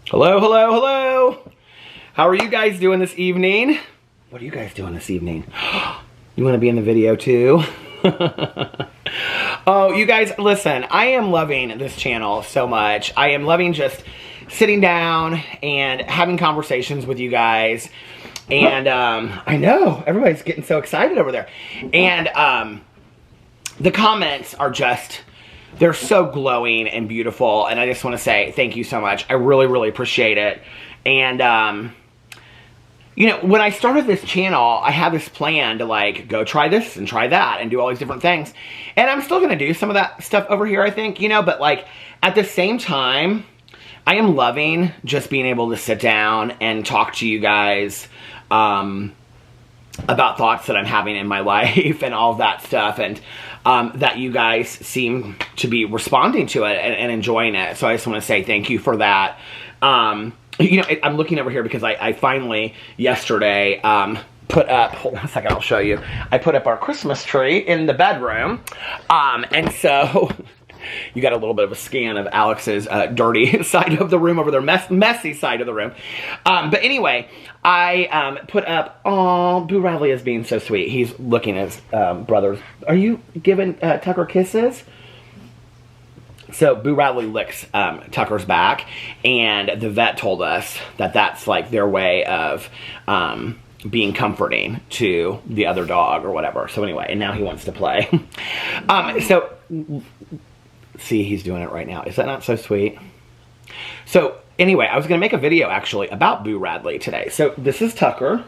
Hello, hello, hello. How are you guys doing this evening? What are you guys doing this evening? You want to be in the video too? Oh, you guys, listen, I am loving this channel so much. I am loving just sitting down and having conversations with you guys. And I know, everybody's getting so excited over there. And the comments are just, they're so glowing and beautiful. And I just want to say thank you so much. I really, really appreciate it. And, you know, when I started this channel, I had this plan to like go try this and try that and do all these different things. And I'm still going to do some of that stuff over here, I think, you know, but like at the same time, I am loving just being able to sit down and talk to you guys about thoughts that I'm having in my life and all of that stuff, and that you guys seem to be responding to it and enjoying it. So I just want to say thank you for that. You know, I'm looking over here because I finally, yesterday, put up, hold on a second, I'll show you. I put up our Christmas tree in the bedroom, and so you got a little bit of a scan of Alex's dirty side of the room over there, messy side of the room. But anyway, I put up, oh, Boo Radley is being so sweet. He's looking at his brothers. Are you giving Tucker kisses? So Boo Radley licks Tucker's back, and the vet told us that that's like their way of being comforting to the other dog or whatever. So anyway, and now he wants to play. So see, he's doing it right now. Is that not so sweet? So anyway, I was going to make a video actually about Boo Radley today. So this is Tucker,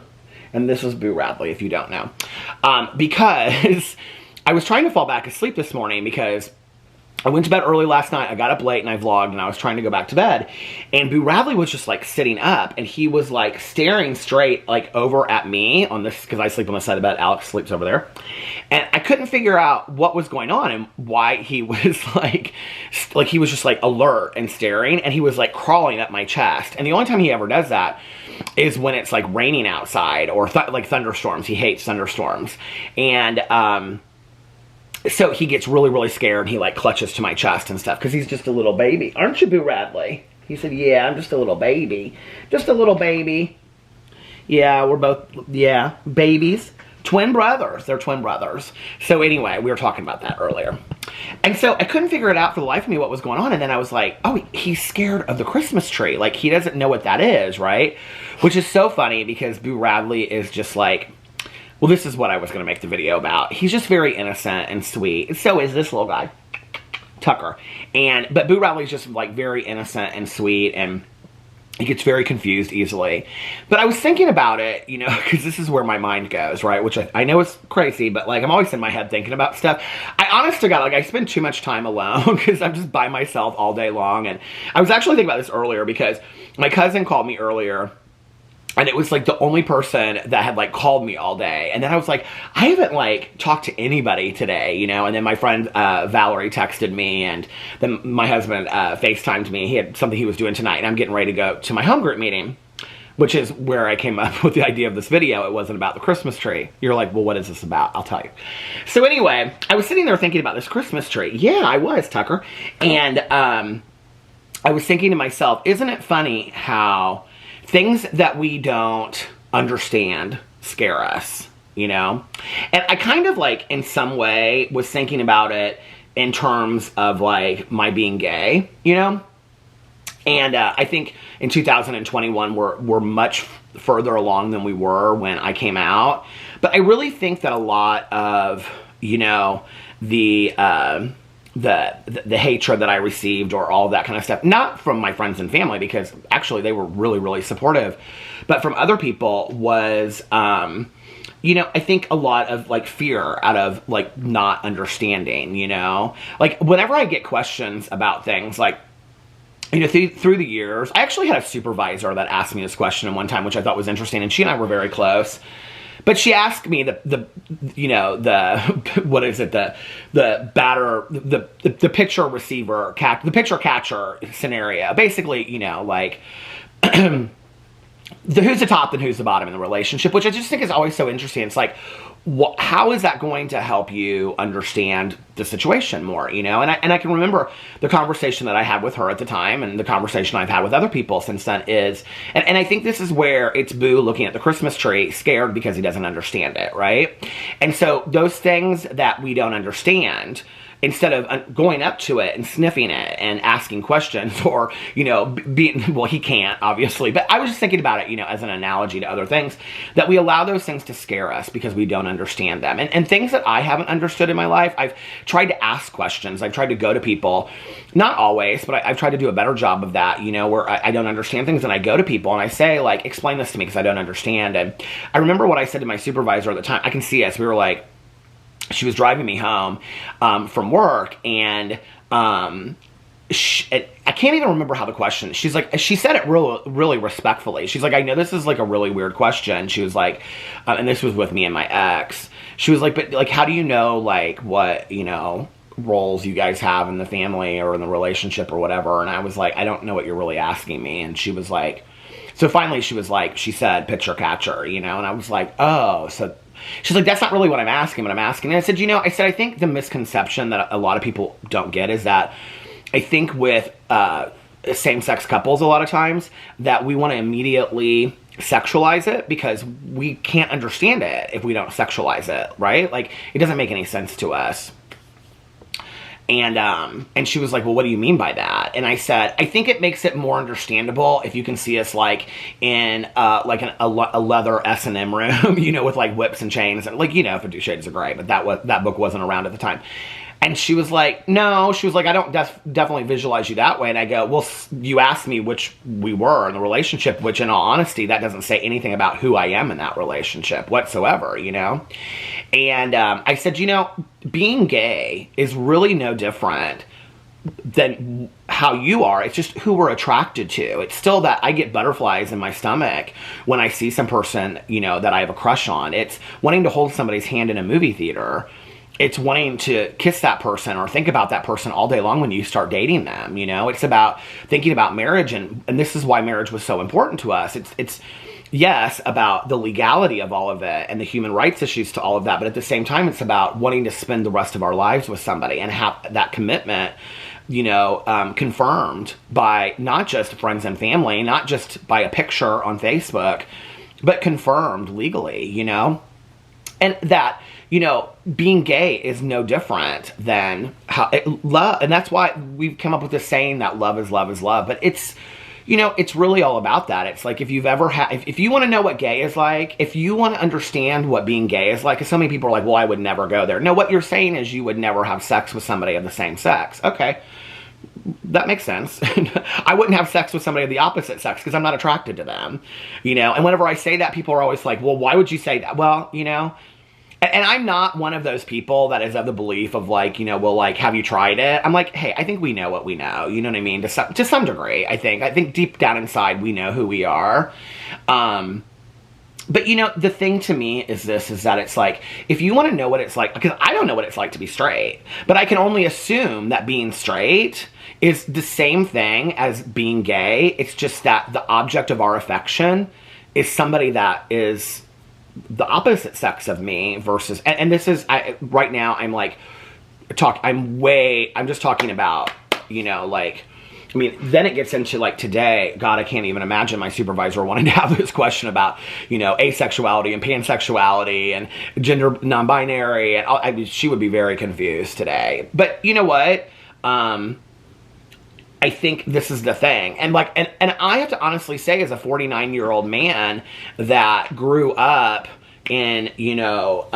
and this is Boo Radley, if you don't know. Because I was trying to fall back asleep this morning because I went to bed early last night. I got up late and I vlogged and I was trying to go back to bed. And Boo Radley was just like sitting up and he was like staring straight like over at me on this, because I sleep on the side of the bed. Alex sleeps over there. And I couldn't figure out what was going on and why he was like he was just like alert and staring, and he was like crawling up my chest. And the only time he ever does that is when it's like raining outside or like thunderstorms. He hates thunderstorms. And, so he gets really, really scared, and he like clutches to my chest and stuff because he's just a little baby. Aren't you, Boo Radley? He said, yeah, I'm just a little baby. Just a little baby. Yeah, we're both, yeah, babies. Twin brothers. They're twin brothers. So anyway, we were talking about that earlier. And so I couldn't figure it out for the life of me what was going on. And then I was like, oh, he's scared of the Christmas tree. Like, he doesn't know what that is, right? Which is so funny because Boo Radley is just like, well, this is what I was going to make the video about. He's just very innocent and sweet. So is this little guy, Tucker. But Boo Radley's just like very innocent and sweet, and he gets very confused easily. But I was thinking about it, you know, because this is where my mind goes, right? Which I know is crazy, but like I'm always in my head thinking about stuff. I honest to God, like I spend too much time alone because I'm just by myself all day long. And I was actually thinking about this earlier because my cousin called me earlier. And it was like the only person that had like called me all day. And then I was like, I haven't like talked to anybody today, you know? And then my friend Valerie texted me, and then my husband FaceTimed me. He had something he was doing tonight, and I'm getting ready to go to my home group meeting, which is where I came up with the idea of this video. It wasn't about the Christmas tree. You're like, well, what is this about? I'll tell you. So anyway, I was sitting there thinking about this Christmas tree. Yeah, I was, Tucker. And I was thinking to myself, isn't it funny how things that we don't understand scare us, you know? And I kind of like, in some way, was thinking about it in terms of like my being gay, you know? And I think in 2021, we're much further along than we were when I came out. But I really think that a lot of, you know, the hatred that I received or all that kind of stuff, not from my friends and family, because actually they were really, really supportive, but from other people was, you know, I think a lot of like fear out of like not understanding, you know, like whenever I get questions about things, like, you know, through the years, I actually had a supervisor that asked me this question one time, which I thought was interesting, and she and I were very close. But she asked me you know, what is it, the batter, the pitcher receiver, the pitcher catcher scenario. Basically, you know, like, who's the top and who's the bottom in the relationship, which I just think is always so interesting. It's like, how is that going to help you understand the situation more, you know? And I can remember the conversation that I had with her at the time, and the conversation I've had with other people since then is, and I think this is where it's Boo looking at the Christmas tree, scared because he doesn't understand it, right? And so those things that we don't understand, instead of going up to it and sniffing it and asking questions, or, you know, being, well, he can't, obviously, but I was just thinking about it, you know, as an analogy to other things, that we allow those things to scare us because we don't understand them. And things that I haven't understood in my life, I've tried to ask questions. I've tried to go to people, not always, but I've tried to do a better job of that, you know, where I don't understand things, and I go to people and I say, like, explain this to me because I don't understand. And I remember what I said to my supervisor at the time. I can see us. We were like, she was driving me home from work, and I can't even remember how the question, she's like, she said it really respectfully. She's like, I know this is like a really weird question. She was like, and this was with me and my ex. She was like, but like, how do you know, like, what, you know, roles you guys have in the family or in the relationship or whatever? And I was like, I don't know what you're really asking me. And she was like, so finally she was like, she said pitcher catcher, you know? And I was like, oh, so she's like, that's not really what I'm asking. What I'm asking. And I said, you know, I think the misconception that a lot of people don't get is that I think with same-sex couples a lot of times that we want to immediately sexualize it because we can't understand it if we don't sexualize it, right? Like, it doesn't make any sense to us. And she was like, well, what do you mean by that? And I said, I think it makes it more understandable if you can see us like in like a leather S&M room, you know, with like whips and chains, and like, you know, 50 Shades of Grey, but that book wasn't around at the time. And she was like, no, she was like, I don't definitely visualize you that way. And I go, well, you asked me which we were in the relationship, which in all honesty, that doesn't say anything about who I am in that relationship whatsoever, you know? And I said, you know, being gay is really no different than how you are. It's just who we're attracted to. It's still that I get butterflies in my stomach when I see some person, you know, that I have a crush on. It's wanting to hold somebody's hand in a movie theater. It's wanting to kiss that person or think about that person all day long when you start dating them, you know? It's about thinking about marriage, and this is why marriage was so important to us. It's yes, about the legality of all of it and the human rights issues to all of that, but at the same time, it's about wanting to spend the rest of our lives with somebody and have that commitment, you know, confirmed by not just friends and family, not just by a picture on Facebook, but confirmed legally, you know? And that, you know, being gay is no different than love. And that's why we've come up with this saying that love is love is love. But it's, you know, it's really all about that. It's like, if you've ever had, if you want to know what gay is like, if you want to understand what being gay is like, because so many people are like, well, I would never go there. No, what you're saying is you would never have sex with somebody of the same sex. Okay. That makes sense. I wouldn't have sex with somebody of the opposite sex because I'm not attracted to them, you know? And whenever I say that, people are always like, well, why would you say that? Well, you know, and I'm not one of those people that is of the belief of like, you know, well, like, have you tried it? I'm like, hey, I think we know what we know. You know what I mean? To some degree, I think deep down inside, we know who we are. But, you know, the thing to me is this, is that it's like, if you want to know what it's like, because I don't know what it's like to be straight, but I can only assume that being straight is the same thing as being gay. It's just that the object of our affection is somebody that is the opposite sex of me versus, and this is, right now, I'm like, I'm just talking about, you know, like, I mean, then it gets into like today, God, I can't even imagine my supervisor wanting to have this question about, you know, asexuality and pansexuality and gender non-binary. And I mean, she would be very confused today. But you know what? I think this is the thing. And like, and I have to honestly say, as a 49-year-old man that grew up in, you know,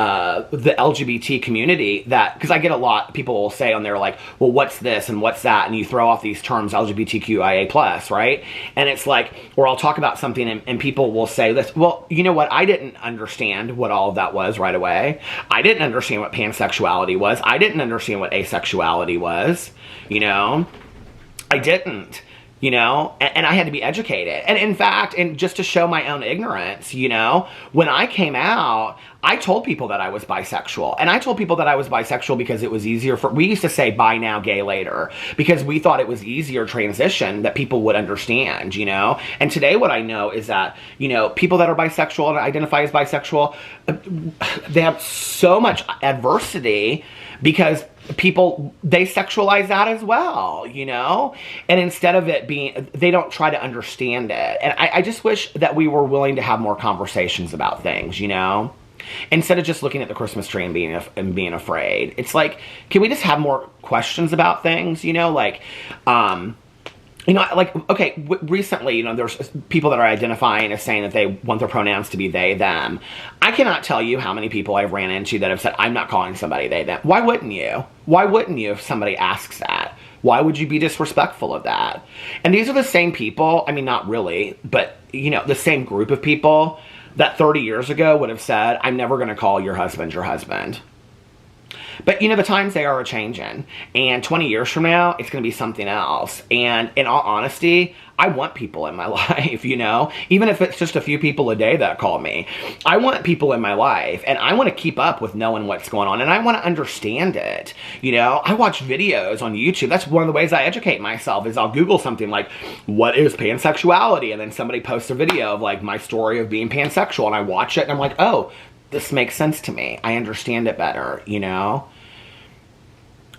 the LGBT community, that, because I get a lot, people will say on there like, well, what's this and what's that? And you throw off these terms, LGBTQIA+, right? And it's like, or I'll talk about something and people will say this, well, you know what? I didn't understand what all of that was right away. I didn't understand what pansexuality was. I didn't understand what asexuality was, you know? I didn't. you know, and I had to be educated. And in fact, and just to show my own ignorance, you know, when I came out, I told people that I was bisexual. And I told people that I was bisexual because it was easier we used to say bi now, gay later, because we thought it was easier transition that people would understand, you know? And today what I know is that, you know, people that are bisexual and identify as bisexual, they have so much adversity because people, they sexualize that as well, you know? And instead of it being, they don't try to understand it. And I just wish that we were willing to have more conversations about things, you know? Instead of just looking at the Christmas tree and being afraid. It's like, can we just have more questions about things, you know? Like, you know, like, okay, recently, you know, there's people that are identifying as saying that they want their pronouns to be they, them. I cannot tell you how many people I've ran into that have said, I'm not calling somebody they, them. Why wouldn't you? Why wouldn't you if somebody asks that? Why would you be disrespectful of that? And these are the same people, I mean, not really, but, you know, the same group of people that 30 years ago would have said, I'm never going to call your husband your husband. But, you know, the times they are a-changing. And 20 years from now, it's going to be something else. And in all honesty, I want people in my life, you know? Even if it's just a few people a day that call me. I want people in my life. And I want to keep up with knowing what's going on. And I want to understand it, you know? I watch videos on YouTube. That's one of the ways I educate myself is I'll Google something like, what is pansexuality? And then somebody posts a video of, like, my story of being pansexual. And I watch it and I'm like, oh, this makes sense to me. I understand it better, you know?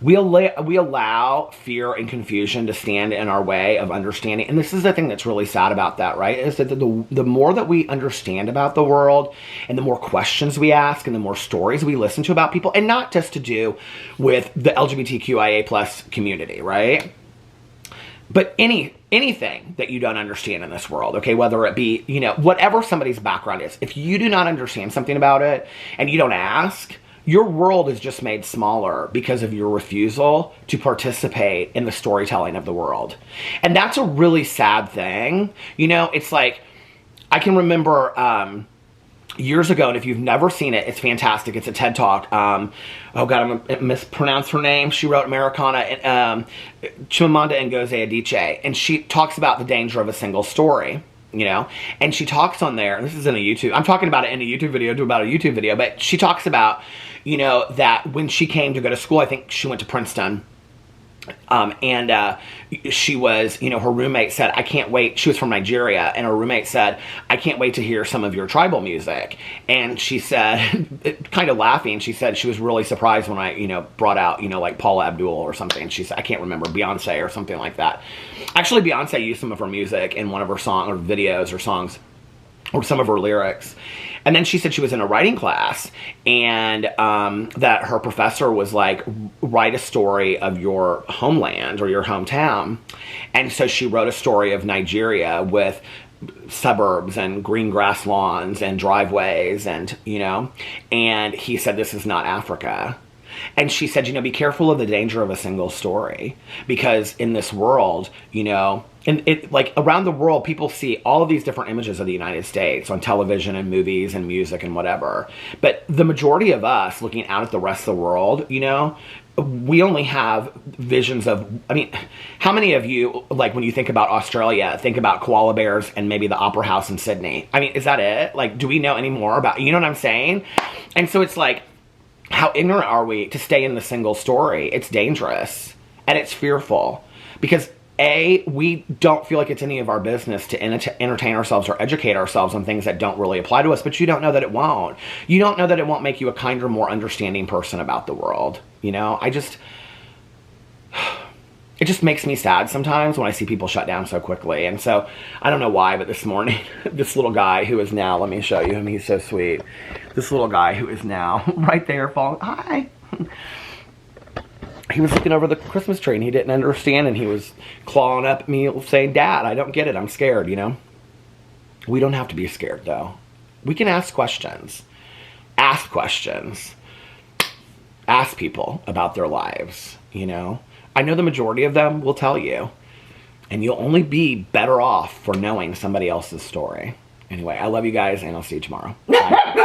We allow fear and confusion to stand in our way of understanding. And this is the thing that's really sad about that, right? Is that the more that we understand about the world and the more questions we ask and the more stories we listen to about people, and not just to do with the LGBTQIA plus community, right? But anything that you don't understand in this world, okay, whether it be, you know, whatever somebody's background is, if you do not understand something about it and you don't ask, your world is just made smaller because of your refusal to participate in the storytelling of the world. And that's a really sad thing. You know, it's like, I can remember years ago, and if you've never seen it, it's fantastic. It's a TED Talk. Oh God, I'm going to mispronounce her name. She wrote Americana, Chimamanda Ngozi Adichie, and she talks about the danger of a single story. You know, and she talks on there, and this is in a YouTube, I'm talking about it in a YouTube video, but she talks about, you know, that when she came to go to school, I think she went to Princeton, and she was, you know, her roommate said, I can't wait, she was from Nigeria, and her roommate said, I can't wait to hear some of your tribal music. And she said, kind of laughing, she said she was really surprised when I, you know, brought out, you know, like Paula Abdul or something. She said, I can't remember, Beyonce or something like that. Actually, Beyonce used some of her music in one of her songs, or videos, or songs, or some of her lyrics. And then she said she was in a writing class, and that her professor was like, write a story of your homeland or your hometown. And so she wrote a story of Nigeria with suburbs and green grass lawns and driveways and, you know, and he said, this is not Africa. And she said, you know, be careful of the danger of a single story, because in this world, you know, and it, like, around the world, people see all of these different images of the United States on television and movies and music and whatever. But the majority of us looking out at the rest of the world, you know, we only have visions of, I mean, how many of you, like, when you think about Australia, think about koala bears and maybe the Opera House in Sydney? I mean, is that it? Like, do we know any more about, you know what I'm saying? And so it's like, how ignorant are we to stay in the single story? It's dangerous and it's fearful because we don't feel like it's any of our business to entertain ourselves or educate ourselves on things that don't really apply to us, but you don't know that it won't. You don't know that it won't make you a kinder, more understanding person about the world. You know, it just makes me sad sometimes when I see people shut down so quickly. And so, I don't know why, but this morning, this little guy who is now, let me show you him, he's so sweet. This little guy who is now right there falling, hi. He was looking over the Christmas tree and he didn't understand, and he was clawing up at me saying, Dad, I don't get it, I'm scared, you know. We don't have to be scared though. We can ask questions. Ask questions. Ask people about their lives, you know. I know the majority of them will tell you, and you'll only be better off for knowing somebody else's story. Anyway, I love you guys, and I'll see you tomorrow. Bye.